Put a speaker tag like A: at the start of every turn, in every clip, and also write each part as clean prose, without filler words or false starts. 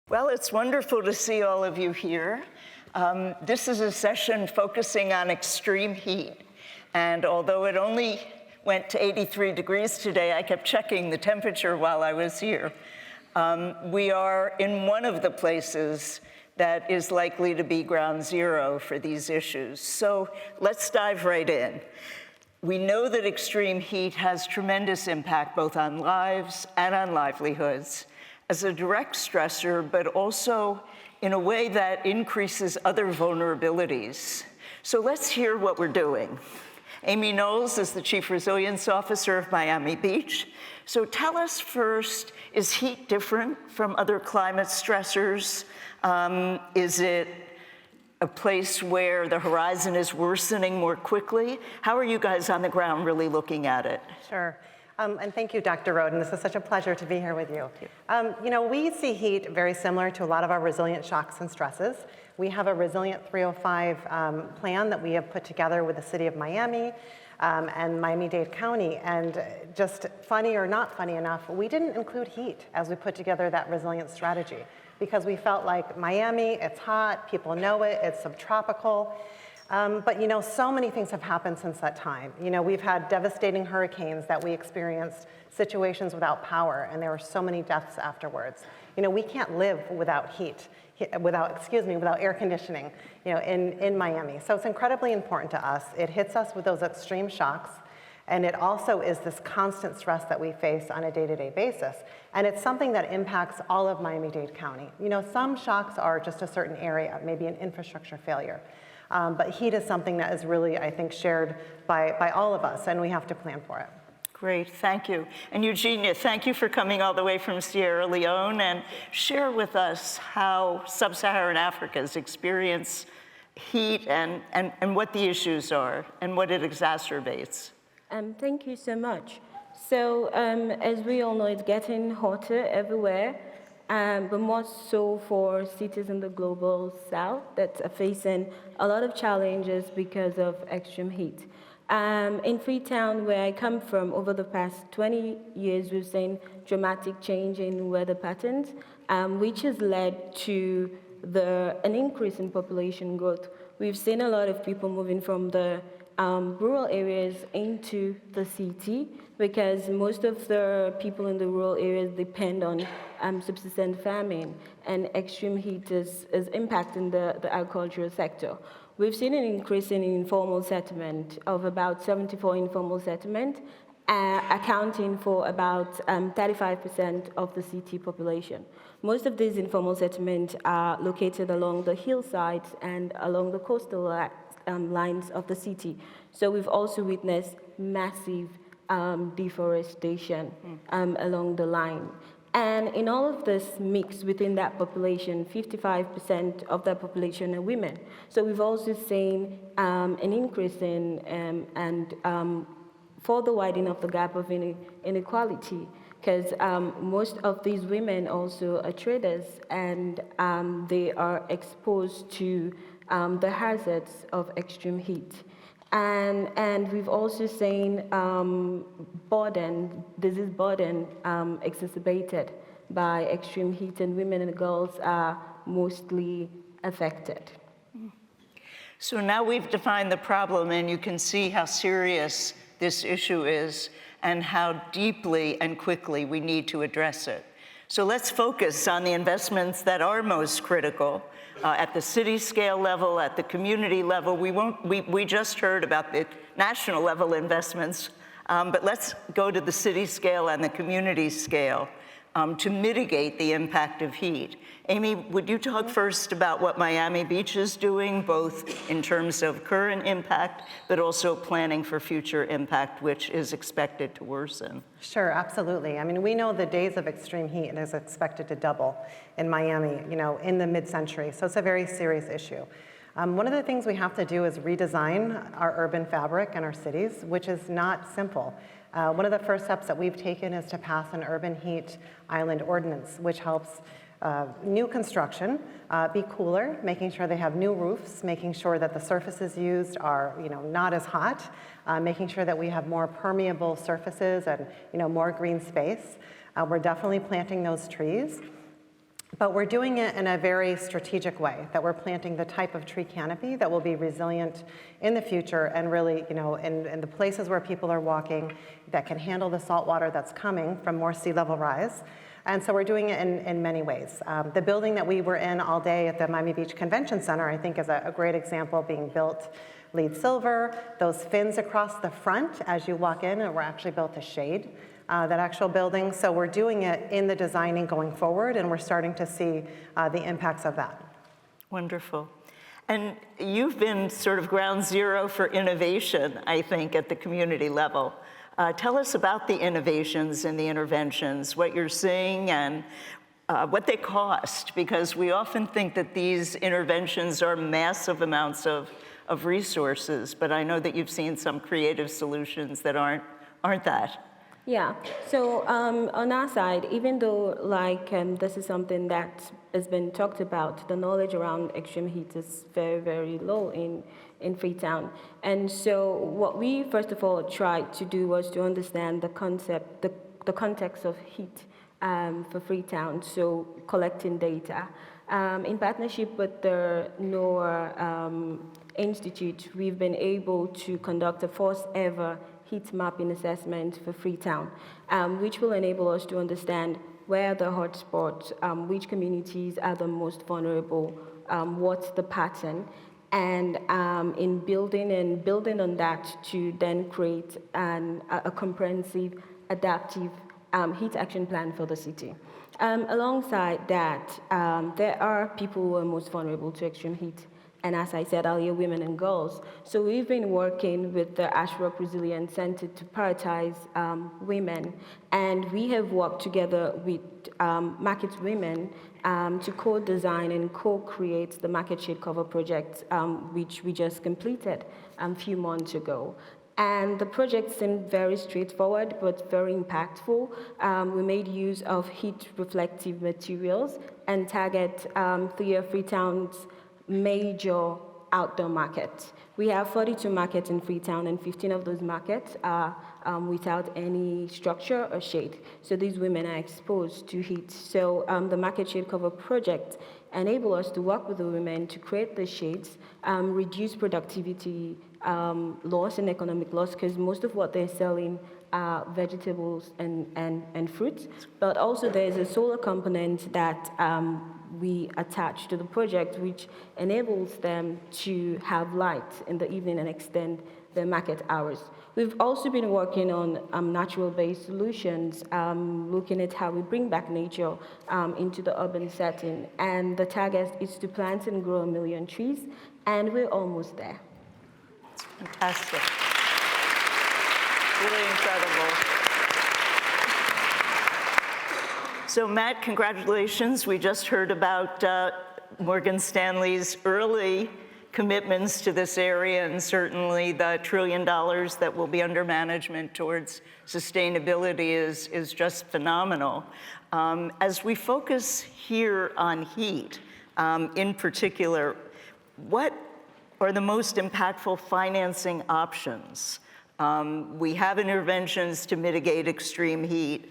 A: Well, it's wonderful to see all of you here. This is a session focusing on extreme heat. And although it only went to 83 degrees today, I kept checking the temperature while I was here. We are in one of the places that is likely to be ground zero for these issues. So let's dive right in. We know that extreme heat has tremendous impact both on lives and on livelihoods as a direct stressor, but also in a way that increases other vulnerabilities. So let's hear what we're doing. Amy Knowles is the Chief Resilience Officer of Miami Beach. So tell us first, is heat different from other climate stressors? Is it a place where the horizon is worsening more quickly? How are you guys on the ground really looking at it?
B: Sure. And thank you, Dr. Rodin. This is such a pleasure to be here with you. We see heat very similar to a lot of our resilient shocks and stresses. We have a Resilient 305 plan that we have put together with the City of Miami and Miami-Dade County. And just funny or not funny enough, we didn't include heat as we put together that resilient strategy because we felt like Miami, it's hot, people know it, it's subtropical. But so many things have happened since that time. We've had devastating hurricanes that we experienced, situations without power, and there were so many deaths afterwards. We can't live without without air conditioning, in Miami. So it's incredibly important to us. It hits us with those extreme shocks, and it also is this constant stress that we face on a day-to-day basis. And it's something that impacts all of Miami-Dade County. Some shocks are just a certain area, maybe an infrastructure failure. But heat is something that is really, I think, shared by all of us, and we have to plan for it.
A: Great, thank you. And Eugenia, thank you for coming all the way from Sierra Leone, and share with us how sub-Saharan Africans experience heat and what the issues are and what it exacerbates.
C: Thank you so much. So as we all know, it's getting hotter everywhere. But more so for cities in the global south that are facing a lot of challenges because of extreme heat. In Freetown, where I come from, over the past 20 years, we've seen dramatic change in weather patterns, which has led to an increase in population growth. We've seen a lot of people moving from the rural areas into the city because most of the people in the rural areas depend on subsistence farming, and extreme heat is impacting the agricultural sector. We've seen an increase in informal settlement of about 74 informal settlement, accounting for about 35% of the city population. Most of these informal settlements are located along the hillsides and along the coastal lines of the city. So we've also witnessed massive deforestation along the line. And in all of this mix within that population, 55% of that population are women. So we've also seen an increase in and further widening of the gap of inequality, because most of these women also are traders, and they are exposed to the hazards of extreme heat. And we've also seen disease burden exacerbated by extreme heat, and women and girls are mostly affected.
A: So now we've defined the problem, and you can see how serious this issue is and how deeply and quickly we need to address it. So let's focus on the investments that are most critical at the city scale level, at the community level. We just heard about the national level investments, but let's go to the city scale and the community scale to mitigate the impact of heat. Amy, would you talk first about what Miami Beach is doing, both in terms of current impact, but also planning for future impact, which is expected to worsen?
B: Sure, absolutely. I mean, we know the days of extreme heat is expected to double in Miami, in the mid-century. So it's a very serious issue. One of the things we have to do is redesign our urban fabric in our cities, which is not simple. One of the first steps that we've taken is to pass an urban heat island ordinance, which helps new construction be cooler, making sure they have new roofs, making sure that the surfaces used are not as hot, making sure that we have more permeable surfaces and more green space. We're definitely planting those trees. But we're doing it in a very strategic way, that we're planting the type of tree canopy that will be resilient in the future and really, in the places where people are walking that can handle the salt water that's coming from more sea level rise. And so we're doing it in many ways. The building that we were in all day at the Miami Beach Convention Center, I think, is a great example, being built LEED silver. Those fins across the front as you walk in were actually built to shade that actual building. So we're doing it in the designing going forward, and we're starting to see the impacts of that.
A: Wonderful. And you've been sort of ground zero for innovation, I think, at the community level. Tell us about the innovations and the interventions, what you're seeing and what they cost, because we often think that these interventions are massive amounts of resources, but I know that you've seen some creative solutions that aren't that.
C: Yeah, so on our side, even though this is something that has been talked about, the knowledge around extreme heat is very, very low in Freetown. And so what we first of all tried to do was to understand the concept, the context of heat for Freetown, so collecting data. In partnership with the Knowles Institute, we've been able to conduct a first ever heat mapping assessment for Freetown, which will enable us to understand where the hotspots, which communities are the most vulnerable, what's the pattern, and in building on that to then create a comprehensive, adaptive heat action plan for the city. Alongside that, there are people who are most vulnerable to extreme heat. And as I said earlier, women and girls. So we've been working with the Ashrock Resilience Center to prioritize women. And we have worked together with Market Women to co-design and co-create the Market Shade Cover project, which we just completed a few months ago. And the project seemed very straightforward, but very impactful. We made use of heat-reflective materials and target 3 of Freetown's major outdoor markets. We have 42 markets in Freetown, and 15 of those markets are without any structure or shade. So these women are exposed to heat. So the Market Shade Cover project enabled us to work with the women to create the shades, reduce productivity loss and economic loss, because most of what they're selling are vegetables and fruits. But also there's a solar component that we attach to the project, which enables them to have light in the evening and extend their market hours. We've also been working on natural-based solutions, looking at how we bring back nature into the urban setting. And the target is to plant and grow 1 million trees, and we're almost there.
A: Fantastic. Really incredible. So Matt, congratulations. We just heard about Morgan Stanley's early commitments to this area, and certainly the $1 trillion that will be under management towards sustainability is just phenomenal. As we focus here on heat, in particular, what are the most impactful financing options? We have interventions to mitigate extreme heat.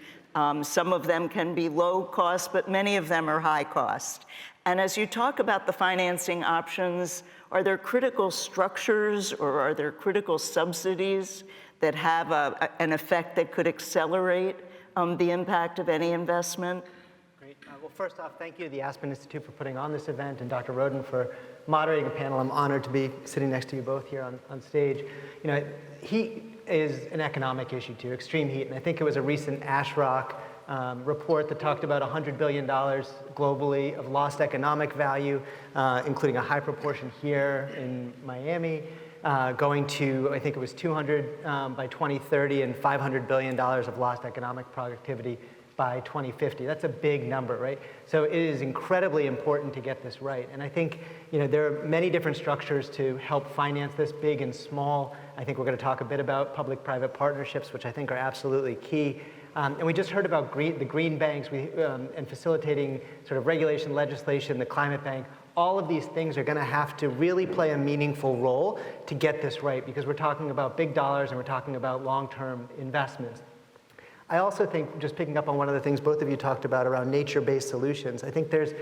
A: Some of them can be low cost, but many of them are high cost. And as you talk about the financing options, are there critical structures or are there critical subsidies that have an effect that could accelerate the impact of any investment?
D: Great. Well, first off, thank you to the Aspen Institute for putting on this event, and Dr. Rodin for moderating a panel. I'm honored to be sitting next to you both here on stage. Heat is an economic issue too, extreme heat, and I think it was a recent Ashrock report that talked about $100 billion globally of lost economic value, including a high proportion here in Miami, going to, I think it was 200 by 2030 and $500 billion of lost economic productivity by 2050. That's a big number, right? So it is incredibly important to get this right. And I think there are many different structures to help finance this, big and small. I think we're going to talk a bit about public-private partnerships, which I think are absolutely key. And we just heard about the green banks and facilitating sort of regulation, legislation, the climate bank. All of these things are going to have to really play a meaningful role to get this right, because we're talking about big dollars and we're talking about long-term investments. I also think, just picking up on one of the things both of you talked about around nature-based solutions, I think there's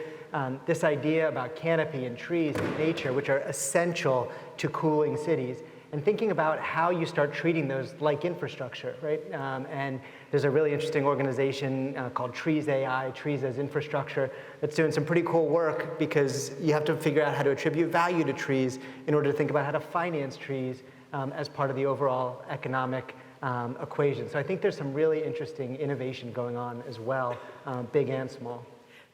D: this idea about canopy and trees and nature, which are essential to cooling cities, and thinking about how you start treating those like infrastructure, right? And there's a really interesting organization called Trees AI, Trees as Infrastructure, that's doing some pretty cool work because you have to figure out how to attribute value to trees in order to think about how to finance trees as part of the overall economic equation. So I think there's some really interesting innovation going on as well, big and small.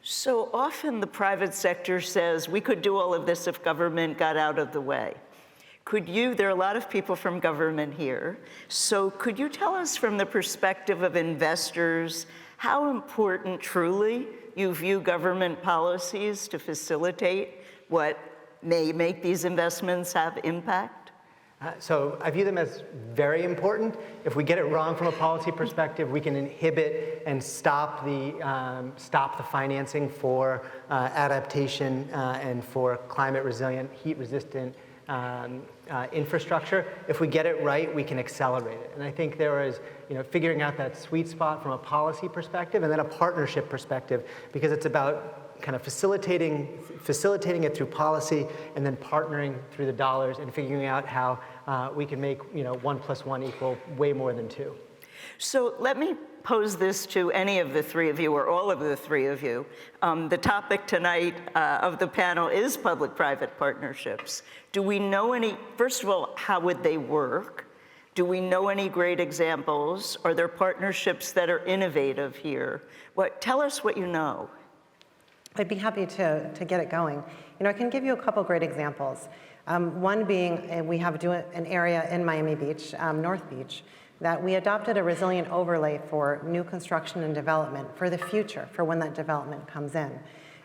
A: So often the private sector says we could do all of this if government got out of the way. There are a lot of people from government here, so could you tell us from the perspective of investors how important truly you view government policies to facilitate what may make these investments have impact?
D: So I view them as very important. If we get it wrong from a policy perspective, we can inhibit and stop the financing for adaptation and for climate resilient, heat resistant infrastructure. If we get it right, we can accelerate it. And I think there is, figuring out that sweet spot from a policy perspective and then a partnership perspective, because it's about kind of facilitating it through policy and then partnering through the dollars and figuring out how we can make 1 + 1 equal way more than 2.
A: So let me pose this to any of the three of you or all of the three of you. The topic tonight of the panel is public-private partnerships. Do we know any, first of all, how would they work? Do we know any great examples? Are there partnerships that are innovative here? Tell us what you know.
B: I'd be happy to get it going. I can give you a couple great examples. One being, we have an area in Miami Beach, North Beach, that we adopted a resilient overlay for new construction and development for the future, for when that development comes in.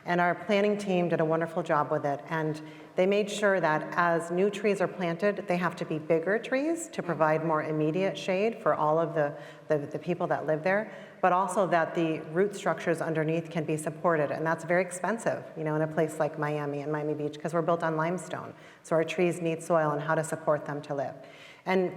B: And our planning team did a wonderful job with it, and they made sure that as new trees are planted, they have to be bigger trees to provide more immediate shade for all of the people that live there, but also that the root structures underneath can be supported, and that's very expensive, in a place like Miami and Miami Beach, because we're built on limestone. So our trees need soil and how to support them to live. And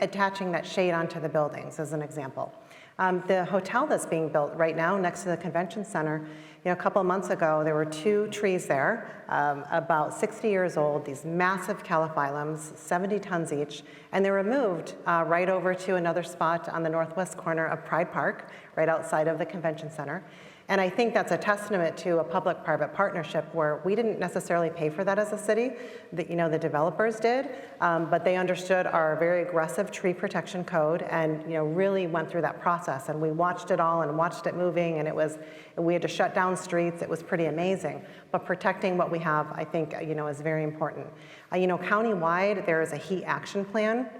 B: attaching that shade onto the buildings is an example. The hotel that's being built right now next to the convention center, a couple of months ago, there were 2 trees there, about 60 years old, these massive calophyllums, 70 tons each, and they were moved right over to another spot on the northwest corner of Pride Park, right outside of the convention center. And I think that's a testament to a public-private partnership where we didn't necessarily pay for that as a city. The developers did, but they understood our very aggressive tree protection code and really went through that process. And we watched it all and watched it moving, and we had to shut down streets. It was pretty amazing. But protecting what we have, I think, is very important. Countywide, there is a heat action plan.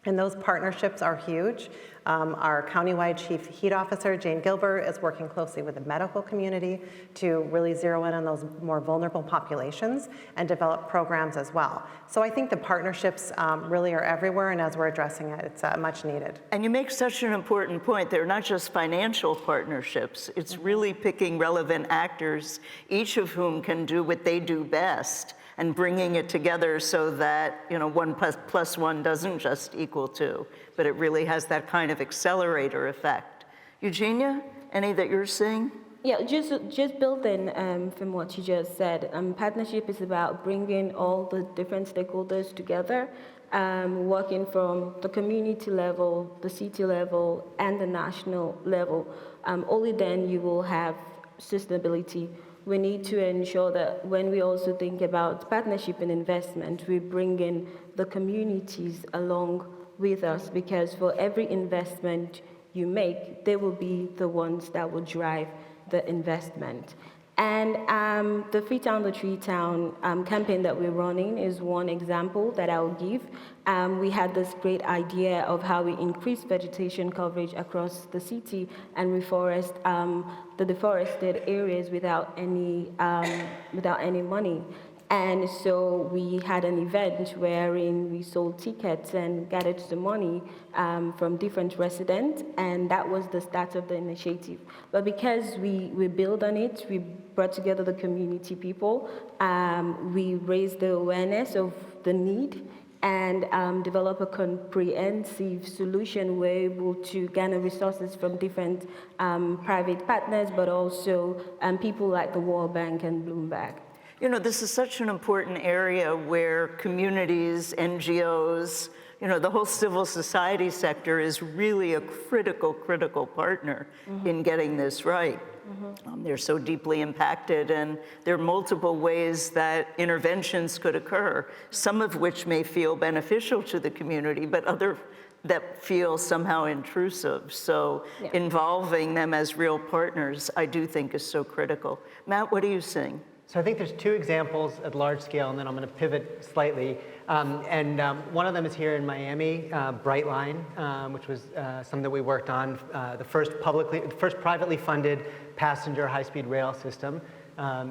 B: And those partnerships are huge. Our countywide chief heat officer, Jane Gilbert, is working closely with the medical community to really zero in on those more vulnerable populations and develop programs as well. So I think the partnerships really are everywhere, and as we're addressing it, it's much needed.
A: And you make such an important point. They're not just financial partnerships. It's really picking relevant actors, each of whom can do what they do best, and bringing it together so that 1 + 1 doesn't just equal 2, but it really has that kind of accelerator effect. Eugenia, any that you're seeing?
C: Yeah, just building from what you just said, partnership is about bringing all the different stakeholders together, working from the community level, the city level, and the national level. Only then you will have sustainability. We need to ensure that when we also think about partnership and investment, we bring in the communities along with us, because for every investment you make, they will be the ones that will drive the investment. And the Freetown, the Tree Town campaign that we're running is one example that I'll give. We had this great idea of how we increase vegetation coverage across the city and reforest the deforested areas without any money. And so we had an event wherein we sold tickets and gathered the money from different residents, and that was the start of the initiative. But because we built on it, we brought together the community people, we raised the awareness of the need, and develop a comprehensive solution. We're able to garner resources from different private partners, but also people like the World Bank and Bloomberg.
A: You know, this is such an important area where communities, NGOs, you know, the whole civil society sector is really a critical partner in getting this right. They're so deeply impacted, and there are multiple ways that interventions could occur, some of which may feel beneficial to the community, but other that feel somehow intrusive. So involving them as real partners, I do think is so critical. Matt, what are you seeing?
D: So I think there's two examples at large scale, and then I'm going to pivot slightly. One of them is here in Miami, Brightline, which was something that we worked on, the first privately funded passenger high-speed rail system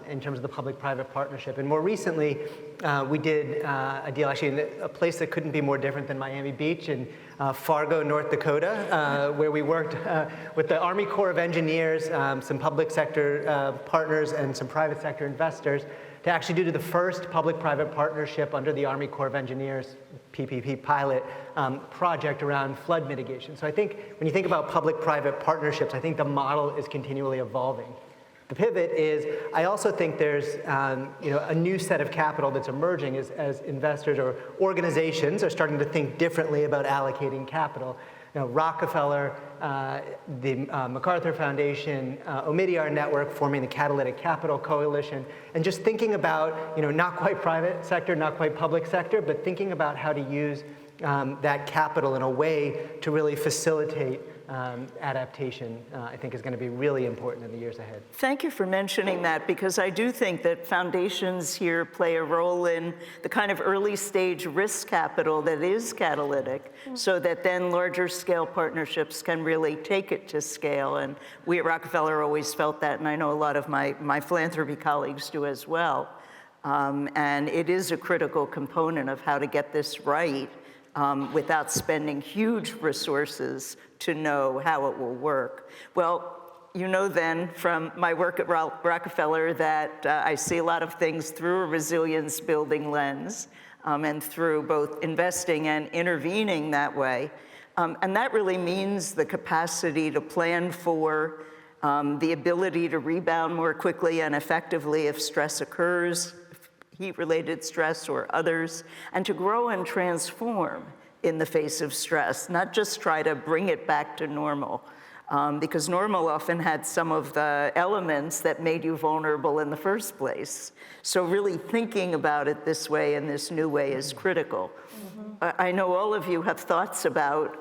D: in terms of the public-private partnership. And more recently, we did a deal actually in a place that couldn't be more different than Miami Beach in Fargo, North Dakota, where we worked with the Army Corps of Engineers, some public sector partners, and some private sector investors to actually do the first public-private partnership under the Army Corps of Engineers PPP pilot project around flood mitigation. So I think when you think about public-private partnerships, I think the model is continually evolving. The pivot is, I also think there's a new set of capital that's emerging as investors or organizations are starting to think differently about allocating capital. You know, Rockefeller, the MacArthur Foundation, Omidyar Network forming the Catalytic Capital Coalition, and just thinking about, not quite private sector, not quite public sector, but thinking about how to use that capital in a way to really facilitate adaptation, I think is going to be really important in the years ahead.
A: Thank you for mentioning that, because I do think that foundations here play a role in the kind of early stage risk capital that is catalytic, so that then larger scale partnerships can really take it to scale. And we at Rockefeller always felt that, and I know a lot of my philanthropy colleagues do as well. And it is a critical component of how to get this right without spending huge resources to know how it will work. Well, you know then from my work at Rockefeller that I see a lot of things through a resilience building lens and through both investing and intervening that way. And that really means the capacity to plan for, the ability to rebound more quickly and effectively if stress occurs, heat-related stress or others, and to grow and transform in the face of stress, not just try to bring it back to normal, because normal often had some of the elements that made you vulnerable in the first place. So really thinking about it this way and this new way is critical. I know all of you have thoughts about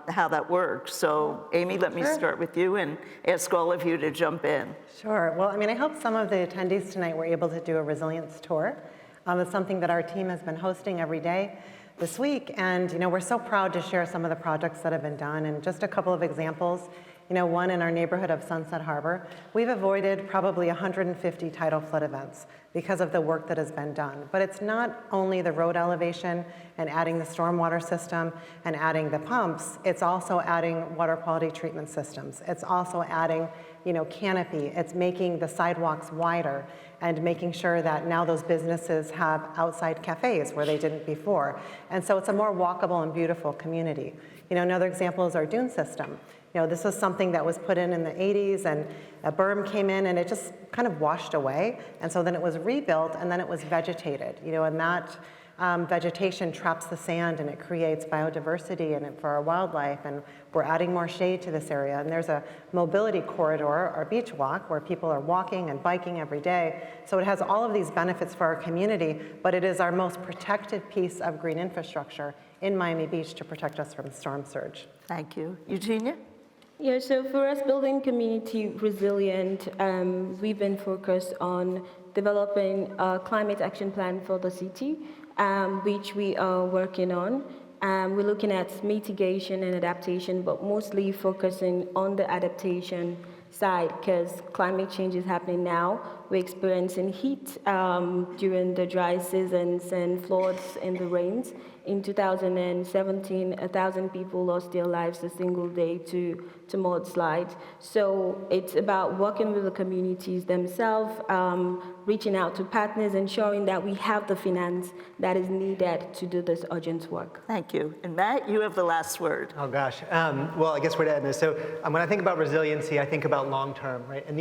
A: how that works. So Amy, let me start with you and ask all of you to jump in.
B: Sure. Well, I hope some of the attendees tonight were able to do a resilience tour. It's something that our team has been hosting every day this week, and we're so proud to share some of the projects that have been done. And just a couple of examples, one in our neighborhood of Sunset Harbor, we've avoided probably 150 tidal flood events because of the work that has been done. But it's not only the road elevation and adding the stormwater system and adding the pumps, it's also adding water quality treatment systems. It's also adding canopy. It's making the sidewalks wider and making sure that now those businesses have outside cafes where they didn't before. And so it's a more walkable and beautiful community. Another example is our dune system. This was something that was put in the 80s, and a berm came in and it just kind of washed away. And so then it was rebuilt and then it was vegetated, and that vegetation traps the sand and it creates biodiversity in it for our wildlife, and we're adding more shade to this area. And there's a mobility corridor, our beach walk, where people are walking and biking every day. So it has all of these benefits for our community, but it is our most protected piece of green infrastructure in Miami Beach to protect us from storm surge.
A: Thank you. Eugenia?
C: Yeah, so for us, building community resilient, we've been focused on developing a climate action plan for the city, which we are working on. We're looking at mitigation and adaptation, but mostly focusing on the adaptation side, because climate change is happening now. we're experiencing heat during the dry seasons and floods in the rains. In 2017, 1,000 people lost their lives a single day to mudslides. So it's about working with the communities themselves, reaching out to partners, ensuring that we have the finance that is needed to do this urgent work.
A: Thank you. And Matt, you have the last word.
D: Oh gosh. Well, I guess we're to end this. So when I think about resiliency, I think about long term, right? And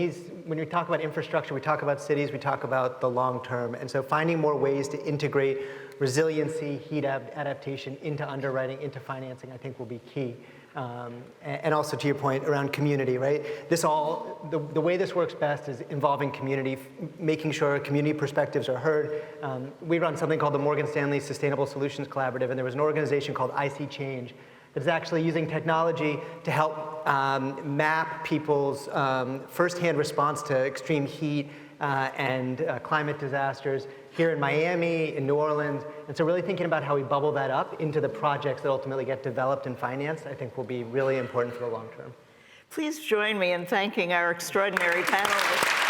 D: when we talk about infrastructure, we talk about cities, we talk about the long term. And so finding more ways to integrate resiliency, heat adaptation into underwriting, into financing, I think will be key. And also to your point around community, right? The way this works best is involving community, making sure community perspectives are heard. We run something called the Morgan Stanley Sustainable Solutions Collaborative, and there was an organization called IC Change that's actually using technology to help map people's firsthand response to extreme heat and climate disasters here in Miami, in New Orleans. And so really thinking about how we bubble that up into the projects that ultimately get developed and financed, I think will be really important for the long term.
A: Please join me in thanking our extraordinary panelists.